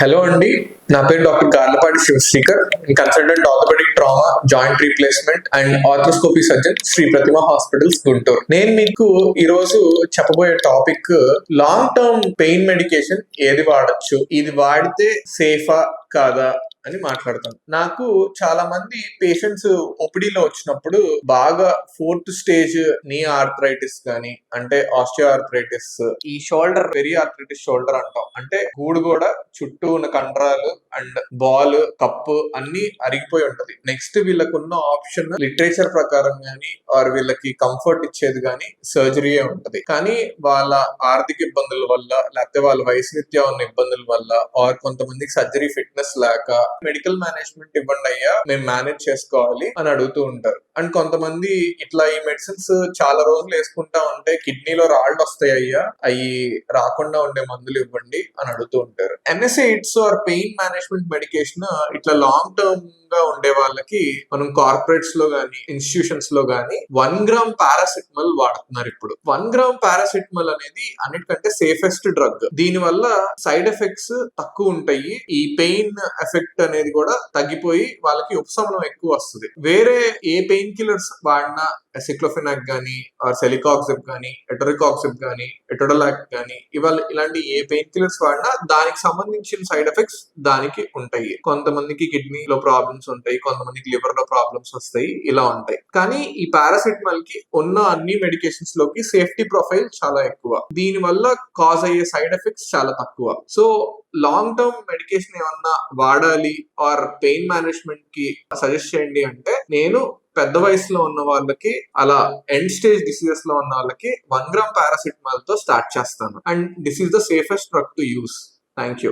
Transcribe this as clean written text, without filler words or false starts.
Hello అండి, నా పేరు doctor Garlapati Shivasrikar, consultant orthopaedic trauma, joint replacement and arthroscopy surgeon, Sri Prathima hospitals, Guntur. నేను మీకు ఈ రోజు చెప్పబోయే topic long term pain medication ఏది వాడచ్చు, ఇది వాడితే సేఫా కాదా అని మాట్లాడతాను. నాకు చాలా మంది పేషెంట్స్ ఓపీడీలో వచ్చినప్పుడు బాగా 4th స్టేజ్ నీ ఆర్థరైటిస్ గానీ, అంటే ఆస్టియో ఆర్థరైటిస్, ఈ షోల్డర్ పెరి ఆర్థరైటిస్ షోల్డర్ అంటాం, అంటే గూడు కూడా చుట్టూ ఉన్న కండరాలు అండ్ బాల్ కప్పు అన్ని అరిగిపోయి ఉంటది. నెక్స్ట్ వీళ్ళకున్న ఆప్షన్ లిటరేచర్ ప్రకారం గానీ ఆర్ వీళ్ళకి కంఫర్ట్ ఇచ్చేది గానీ సర్జరీయే ఉంటది. కానీ వాళ్ళ ఆర్థిక ఇబ్బందుల వల్ల, లేకపోతే వాళ్ళ వయసు రీత్యా ఉన్న ఇబ్బందుల వల్ల, ఆర్ కొంతమందికి సర్జరీ ఫిట్నెస్ లేక మెడికల్ మేనేజ్మెంట్ ఇవ్వండి అయ్యా, మేము మేనేజ్ చేసుకోవాలి అని అడుగుతూ ఉంటారు. అండ్ కొంతమంది ఇట్లా ఈ మెడిసిన్స్ చాలా రోజులు వేసుకుంటా ఉంటే కిడ్నీలో రాళ్ళు వస్తాయి అయ్యా, అవి రాకుండా ఉండే మందులు ఇవ్వండి అని అడుగుతూ ఉంటారు. NSAIDs are pain management medication ఇట్లా లాంగ్ టర్మ్ గా ఉండే వాళ్ళకి మనం కార్పొరేట్స్ లో గానీ ఇన్స్టిట్యూషన్స్ లో గానీ 1 గ్రామ్ పారాసిటమాల్ వాడుతున్నారు. ఇప్పుడు 1 గ్రామ్ పారాసిటమాల్ అనేది అన్నిటికంటే సేఫెస్ట్ డ్రగ్. దీని వల్ల సైడ్ ఎఫెక్ట్స్ తక్కువ ఉంటాయి. ఈ పెయిన్ ఎఫెక్ట్ అనేది కూడా తగ్గిపోయి వాళ్ళకి ఉపశమనం ఎక్కువ వస్తుంది. వేరే ఏ పెయిన్ కిల్లర్స్ వాడినా, ఎసిక్లోఫెనాక్ గానీ ఆర్ సెలికాక్సిబ్ గానీ, ఎటరికాక్సిబ్ గానీ, ఎటోడలాక్ గానీ, ఇలాంటి ఏ పెయిన్ కిల్లర్స్ వాడినా దానికి సంబంధించిన సైడ్ ఎఫెక్ట్స్ దానికి ఉంటాయి. కొంతమందికి కిడ్నీలో ప్రాబ్లమ్స్ ఉంటాయి, కొంతమందికి లివర్ లో ప్రాబ్లమ్స్ వస్తాయి, ఇలా ఉంటాయి. కానీ ఈ పారాసిటమాల్ కి ఉన్న అన్ని మెడికేషన్స్ లోకి సేఫ్టీ ప్రొఫైల్ చాలా ఎక్కువ. దీని వల్ల కాజ్ అయ్యే సైడ్ ఎఫెక్ట్స్ చాలా తక్కువ. సో లాంగ్ టర్మ్ మెడికేషన్ ఏమన్నా వాడాలి ఆర్ పెయిన్ మేనేజ్మెంట్ కి సజెస్ట్ చేయండి అంటే, నేను పెద్ద వయసులో ఉన్న వాళ్ళకి, అలా ఎండ్ స్టేజ్ డిసీజెస్ లో ఉన్న వాళ్ళకి 1 గ్రామ్ పారాసిటమాల్ తో స్టార్ట్ చేస్తాను. And this is the safest drug to use. Thank you.